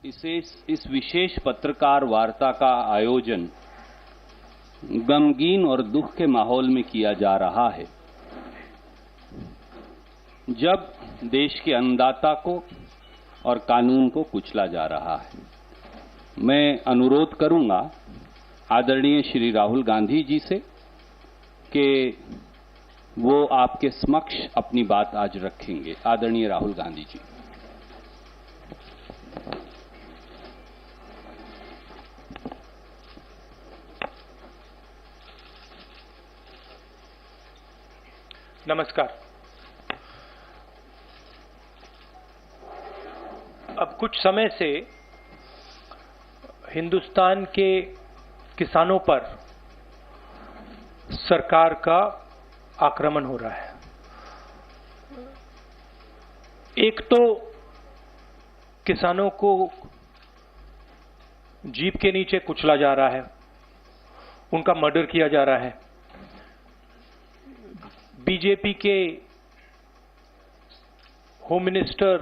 इस विशेष पत्रकार वार्ता का आयोजन गमगीन और दुख के माहौल में किया जा रहा है, जब देश के अन्नदाता को और कानून को कुचला जा रहा है। मैं अनुरोध करूंगा आदरणीय श्री राहुल गांधी जी से कि वो आपके समक्ष अपनी बात आज रखेंगे। आदरणीय राहुल गांधी जी। नमस्कार। अब कुछ समय से हिंदुस्तान के किसानों पर सरकार का आक्रमण हो रहा है। एक तो किसानों को जीभ के नीचे कुचला जा रहा है, उनका मर्डर किया जा रहा है। बीजेपी के होम मिनिस्टर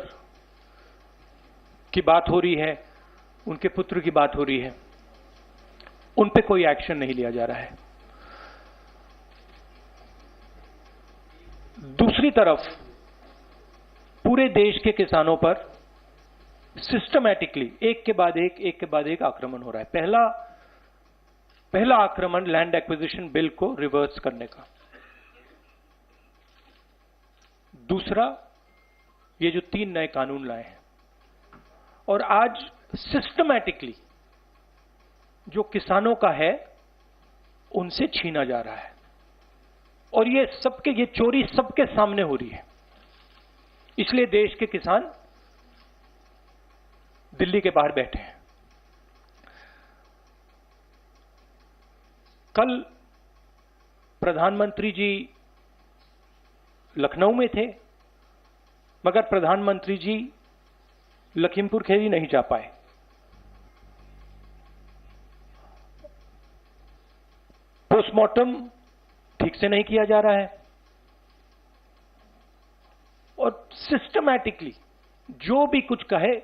की बात हो रही है, उनके पुत्र की बात हो रही है, उन पे कोई एक्शन नहीं लिया जा रहा है। दूसरी तरफ पूरे देश के किसानों पर सिस्टमैटिकली एक के बाद एक आक्रमण हो रहा है। पहला आक्रमण लैंड एक्विजिशन बिल को रिवर्स करने का, दूसरा ये जो 3 नए कानून लाए हैं, और आज सिस्टमैटिकली जो किसानों का है उनसे छीना जा रहा है। और ये चोरी सबके सामने हो रही है। इसलिए देश के किसान दिल्ली के बाहर बैठे हैं। कल प्रधानमंत्री जी लखनऊ में थे, मगर प्रधानमंत्री जी लखीमपुर खीरी नहीं जा पाए। पोस्टमार्टम ठीक से नहीं किया जा रहा है और सिस्टमैटिकली जो भी कुछ कहे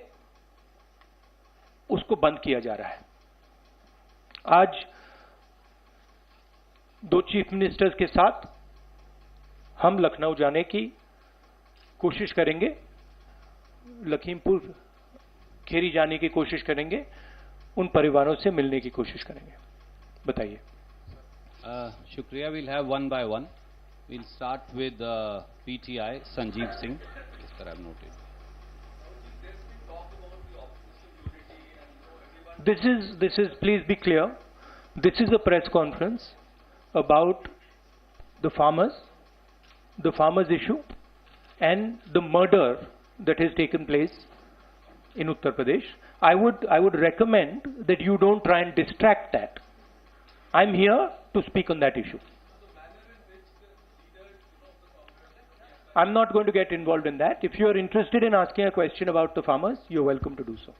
उसको बंद किया जा रहा है। आज 2 चीफ मिनिस्टर्स के साथ हम लखनऊ जाने की कोशिश करेंगे, लखीमपुर खीरी जाने की कोशिश करेंगे, उन परिवारों से मिलने की कोशिश करेंगे। बताइए। शुक्रिया। We'll have one by one. We'll start with PTI Sanjeev Singh. As per I've noted. This is please be clear. This is a press conference about the farmers issue and the murder that has taken place in Uttar Pradesh. I would recommend that you don't try and distract that. I'm here to speak on that issue. I'm not going to get involved in that. If you are interested in asking a question about the farmers, you're welcome to do so.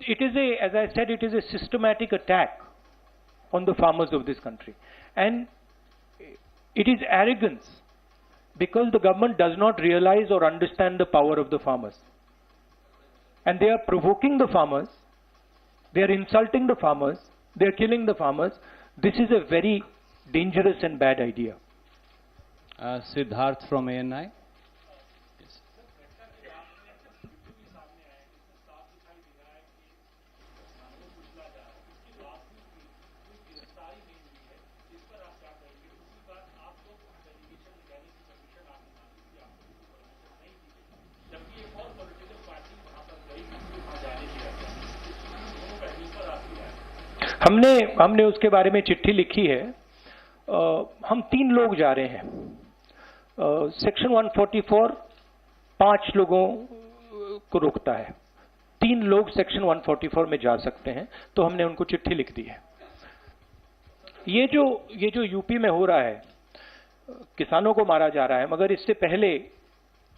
It is as I said, it is a systematic attack on the farmers of this country. And it is arrogance because the government does not realize or understand the power of the farmers. And they are provoking the farmers, they are insulting the farmers, they are killing the farmers. This is a very dangerous and bad idea. Siddharth from ANI. हमने उसके बारे में चिट्ठी लिखी है। हम 3 लोग जा रहे हैं। सेक्शन 144 5 लोगों को रोकता है, 3 लोग सेक्शन 144 में जा सकते हैं, तो हमने उनको चिट्ठी लिख दी है। ये जो यूपी में हो रहा है, किसानों को मारा जा रहा है, मगर इससे पहले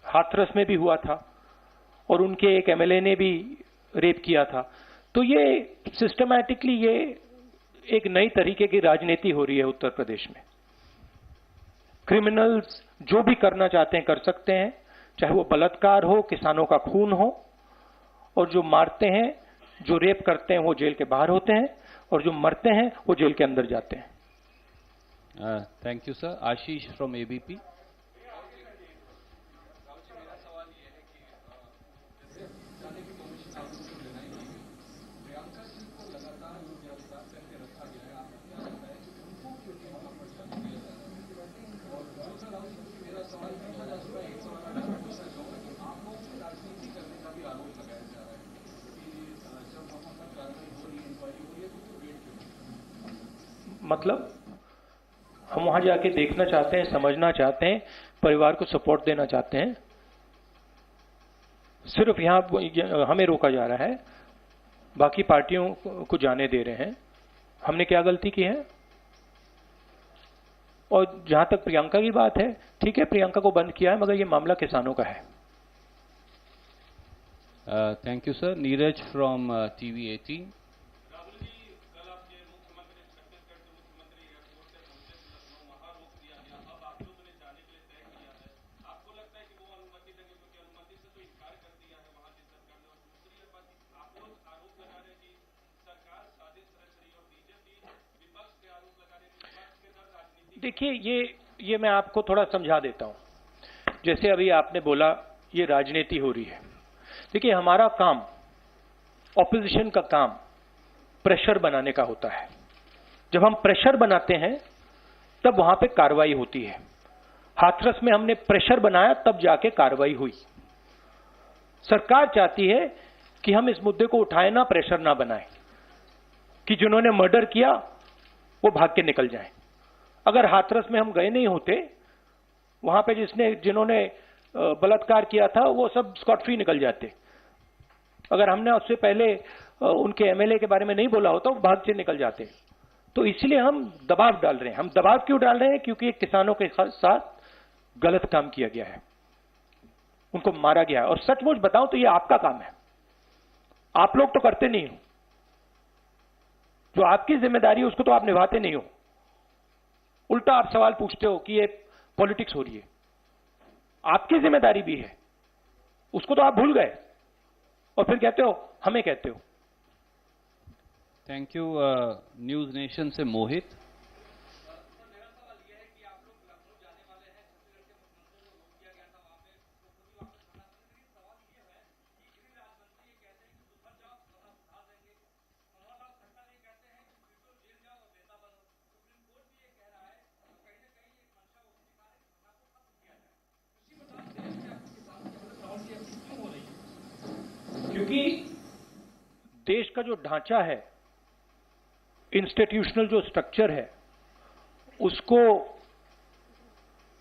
हाथरस में भी हुआ था और उनके एक एमएलए ने भी रेप किया था। तो ये सिस्टमैटिकली ये एक नई तरीके की राजनीति हो रही है उत्तर प्रदेश में। क्रिमिनल्स जो भी करना चाहते हैं कर सकते हैं, चाहे वो बलात्कार हो, किसानों का खून हो, और जो मारते हैं, जो रेप करते हैं वो जेल के बाहर होते हैं, और जो मरते हैं वो जेल के अंदर जाते हैं। Thank you sir. Ashish from ABP. मतलब हम वहां जाके देखना चाहते हैं, समझना चाहते हैं, परिवार को सपोर्ट देना चाहते हैं। सिर्फ यहां हमें रोका जा रहा है, बाकी पार्टियों को जाने दे रहे हैं। हमने क्या गलती की है? और जहां तक प्रियंका की बात है, ठीक है, प्रियंका को बंद किया है, मगर ये मामला किसानों का है। Thank you sir. Neeraj from TV 18। देखिए, ये मैं आपको थोड़ा समझा देता हूं। जैसे अभी आपने बोला ये राजनीति हो रही है। देखिए, हमारा काम, ऑपोजिशन का काम प्रेशर बनाने का होता है। जब हम प्रेशर बनाते हैं तब वहां पे कार्रवाई होती है। हाथरस में हमने प्रेशर बनाया, तब जाके कार्रवाई हुई। सरकार चाहती है कि हम इस मुद्दे को उठाए ना, प्रेशर ना बनाए, कि जिन्होंने मर्डर किया वो भाग के निकल जाएं। अगर हाथरस में हम गए नहीं होते, वहां पे जिन्होंने बलात्कार किया था वो सब स्कॉट फ्री निकल जाते। अगर हमने उससे पहले उनके एमएलए के बारे में नहीं बोला होता, वो भाग से निकल जाते। तो इसलिए हम दबाव डाल रहे हैं। हम दबाव क्यों डाल रहे हैं? क्योंकि किसानों के साथ गलत काम किया गया है, उनको मारा गया है। और सचमुच बताऊं तो ये आपका काम है, आप लोग तो करते नहीं हो। जो आपकी जिम्मेदारी है उसको तो आप निभाते नहीं हो। उल्टा आप सवाल पूछते हो कि ये पॉलिटिक्स हो रही है। आपकी जिम्मेदारी भी है, उसको तो आप भूल गए, और फिर कहते हो हमें कहते हो। Thank you. न्यूज नेशन से मोहित। क्योंकि देश का जो ढांचा है, इंस्टीट्यूशनल जो स्ट्रक्चर है, उसको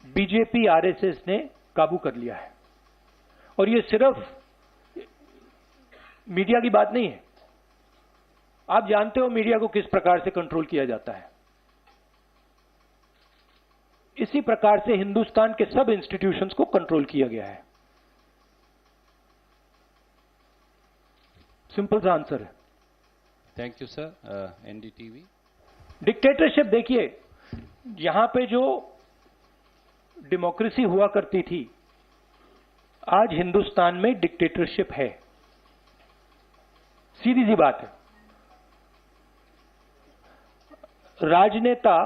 बीजेपी आरएसएस ने काबू कर लिया है। और ये सिर्फ मीडिया की बात नहीं है। आप जानते हो मीडिया को किस प्रकार से कंट्रोल किया जाता है। इसी प्रकार से हिंदुस्तान के सब इंस्टीट्यूशंस को कंट्रोल किया गया है। सिंपल सा आंसर है। Thank you sir. NDTV. Dictatorship, देखिए, यहां पे जो डेमोक्रेसी हुआ करती थी, आज हिंदुस्तान में डिक्टेटरशिप है। सीधी सी बात है। राजनेता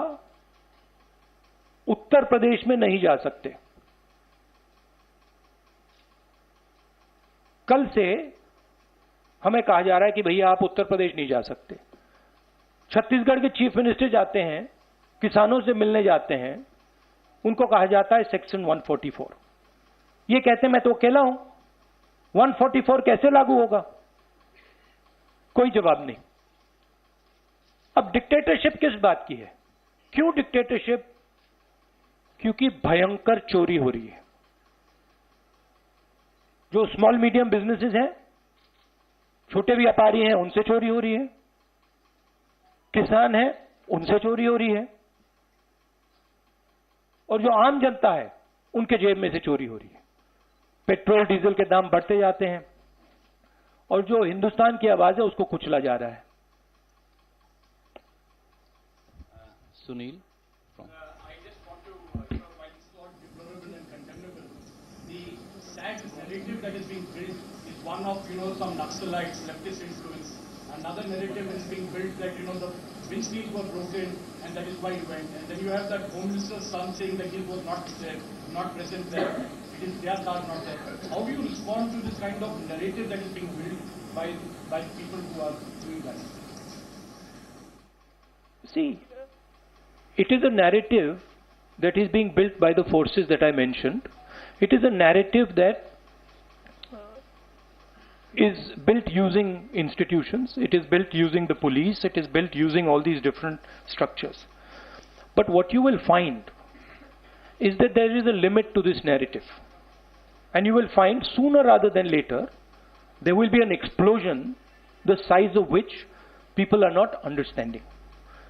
उत्तर प्रदेश में नहीं जा सकते। कल से हमें कहा जा रहा है कि भैया आप उत्तर प्रदेश नहीं जा सकते। छत्तीसगढ़ के चीफ मिनिस्टर जाते हैं, किसानों से मिलने जाते हैं, उनको कहा जाता है सेक्शन 144। ये कहते हैं मैं तो अकेला हूं, 144 कैसे लागू होगा? कोई जवाब नहीं। अब डिक्टेटरशिप किस बात की है? क्यों डिक्टेटरशिप? क्योंकि भयंकर चोरी हो रही है। जो स्मॉल मीडियम बिजनेसेस हैं, छोटे व्यापारी हैं, उनसे चोरी हो रही है। किसान हैं, उनसे चोरी हो रही है। और जो आम जनता है, उनके जेब में से चोरी हो रही है। पेट्रोल डीजल के दाम बढ़ते जाते हैं, और जो हिंदुस्तान की आवाज है उसको कुचला जा रहा है। Sunil. I just want to, that narrative that is being built is one of, some Naxalites, leftist influence. Another narrative is being built that, the windscreens were broken and that is why he went. And then you have that Home Minister's son saying that he was not there, not present there. It is their car, not there. How do you respond to this kind of narrative that is being built by people who are doing that? See, it is a narrative that is being built by the forces that I mentioned. It is a narrative that is built using institutions, it is built using the police, it is built using all these different structures. But what you will find is that there is a limit to this narrative. And you will find sooner rather than later, there will be an explosion, the size of which people are not understanding.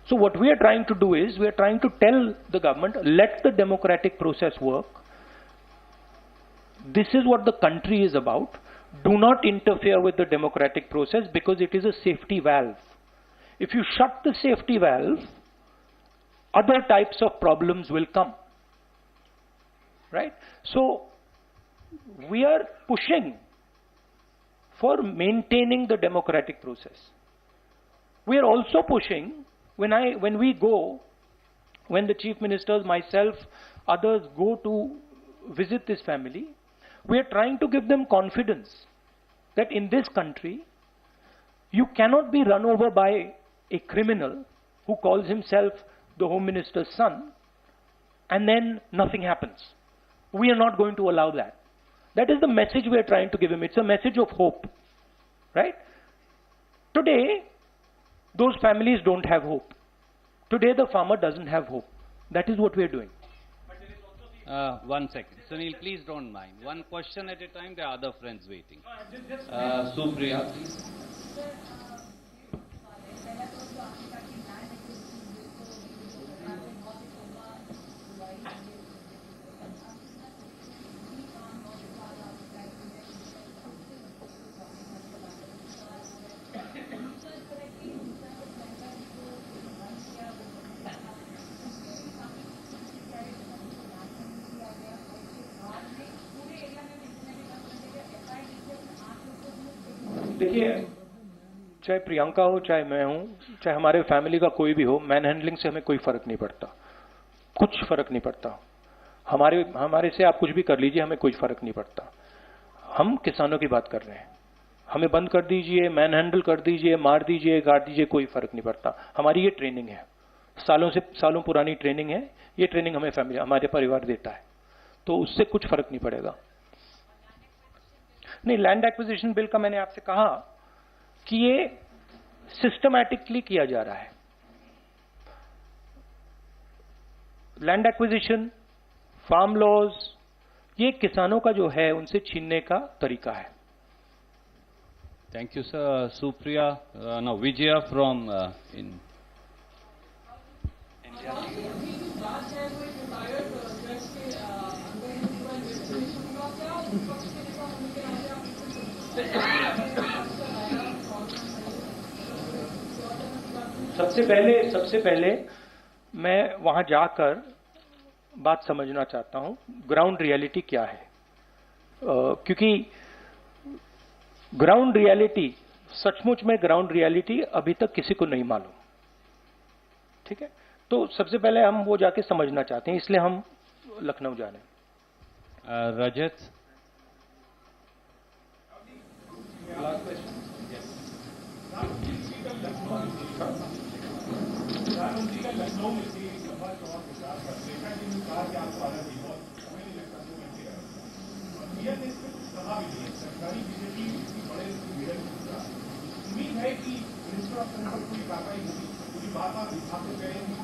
So what we are trying to do is, we are trying to tell the government, let the democratic process work. This is what the country is about. Do not interfere with the democratic process because it is a safety valve. If you shut the safety valve, other types of problems will come. Right? So, we are pushing for maintaining the democratic process. We are also pushing, when the chief ministers, myself, others go to visit this family, we are trying to give them confidence that in this country, you cannot be run over by a criminal who calls himself the Home Minister's son, and then nothing happens. We are not going to allow that. That is the message we are trying to give him. It's a message of hope. Right? Today, those families don't have hope. Today, the farmer doesn't have hope. That is what we are doing. 1 second. Sunil, please don't mind. One question at a time. There are other friends waiting. Supriya, please. देखिए, चाहे प्रियंका हो, चाहे मैं हूं, चाहे हमारे family का कोई भी हो, मैन हैंडलिंग से हमें कोई फर्क नहीं पड़ता, कुछ फर्क नहीं पड़ता। हमारे से आप कुछ भी कर लीजिए, हमें कोई फर्क नहीं पड़ता। हम किसानों की बात कर रहे हैं। हमें बंद कर दीजिए, मैन हैंडल कर दीजिए, मार दीजिए, काट दीजिए, कोई फर्क नहीं पड़ता। हमारी ये ट्रेनिंग है, सालों पुरानी ट्रेनिंग है। ये ट्रेनिंग हमें फैमिली, हमारे परिवार देता है, तो उससे कुछ फर्क नहीं पड़ेगा। नहीं, लैंड एक्विजिशन बिल का मैंने आपसे कहा कि ये सिस्टमैटिकली किया जा रहा है। लैंड एक्विजिशन, फार्म लॉज, ये किसानों का जो है उनसे छीनने का तरीका है। Thank you sir. Supriya, no, Vijaya from इन सबसे पहले मैं वहां जाकर बात समझना चाहता हूं, ग्राउंड रियलिटी क्या है, क्योंकि ग्राउंड रियलिटी, सचमुच में ग्राउंड रियलिटी अभी तक किसी को नहीं मालूम। ठीक है, तो सबसे पहले हम वो जाके समझना चाहते हैं, इसलिए हम लखनऊ जा रहे हैं। रजत, प्रधानमंत्री का लखनऊ में थी सभा और प्रचार करते हैं, जिन्होंने कहा कि आपको आना नहीं, बहुत हमें नहीं लगता 2 घंटे का। पीएम ने इसमें कुछ कहा भी नहीं है। सरकारी बीजेपी इतनी बड़े लीडर उम्मीद है कि मिनिस्टर ऑफ ट्रांसपोर्ट पूरी कार्रवाई होगी, पूरी बात आप विभाग को करेंगे।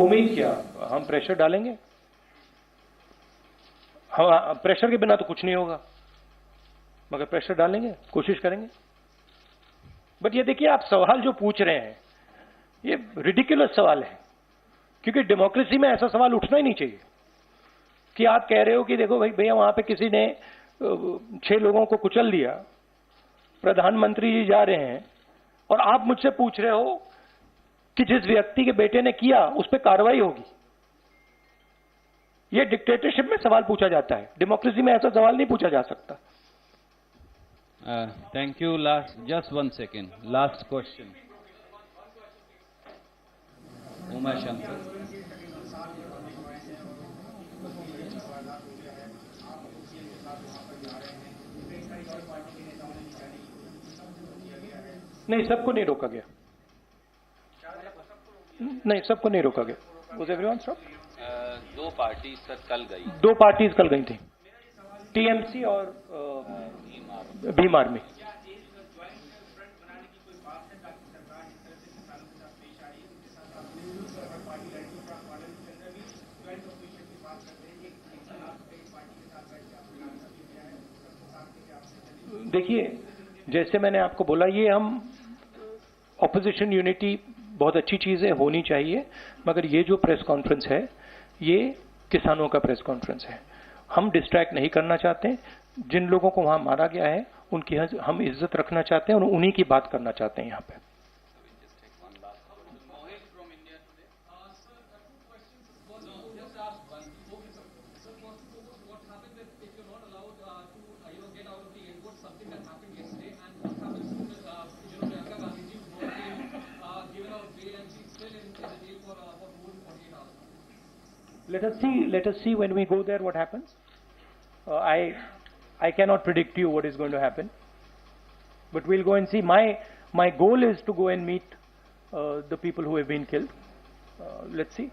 उम्मीद क्या, हम प्रेशर डालेंगे। हाँ, प्रेशर के बिना तो कुछ नहीं होगा, मगर प्रेशर डालेंगे, कोशिश करेंगे। बट ये देखिए, आप सवाल जो पूछ रहे हैं ये रिडिकुलस सवाल है, क्योंकि डेमोक्रेसी में ऐसा सवाल उठना ही नहीं चाहिए कि आप कह रहे हो कि देखो भाई भैया वहां पे किसी ने 6 लोगों को कुचल दिया, प्रधानमंत्री जी जा रहे हैं और आप मुझसे पूछ रहे हो कि जिस व्यक्ति के बेटे ने किया उस पर कार्रवाई होगी। ये डिक्टेटरशिप में सवाल पूछा जाता है, डेमोक्रेसी में ऐसा सवाल नहीं पूछा जा सकता। Thank you. Last, just 1 second, last question. Uma Shankar. नहीं, सबको नहीं रोका गया। नहीं, सबको नहीं रोका गया। Was everyone stopped? 2 parties sir कल गई। 2 पार्टीज कल गई थी, टीएमसी और भीम आर्मी। देखिए, जैसे मैंने आपको बोला, ये हम ऑपोजिशन यूनिटी बहुत अच्छी चीज है, होनी चाहिए, मगर ये जो प्रेस कॉन्फ्रेंस है ये किसानों का प्रेस कॉन्फ्रेंस है। हम डिस्ट्रैक्ट नहीं करना चाहते। जिन लोगों को वहां मारा गया है उनकी हम इज्जत रखना चाहते हैं और उन्हीं की बात करना चाहते हैं यहाँ पे। Let us see when we go there what happens. I cannot predict you what is going to happen, but we'll go and see. My goal is to go and meet the people who have been killed. Let's see.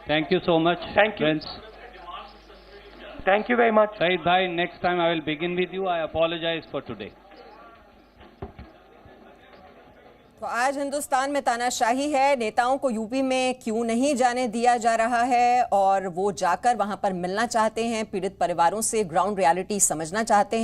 Thank you so much. Thank you. Friends. Thank you very much. Saeed bhai, next time I will begin with you. I apologize for today. तो आज हिंदुस्तान में तानाशाही है। नेताओं को UP में क्यों नहीं जाने दिया जा रहा है, और वो जाकर वहां पर मिलना चाहते हैं, पीड़ित परिवारों से ग्राउंड रियलिटी समझना चाहते हैं।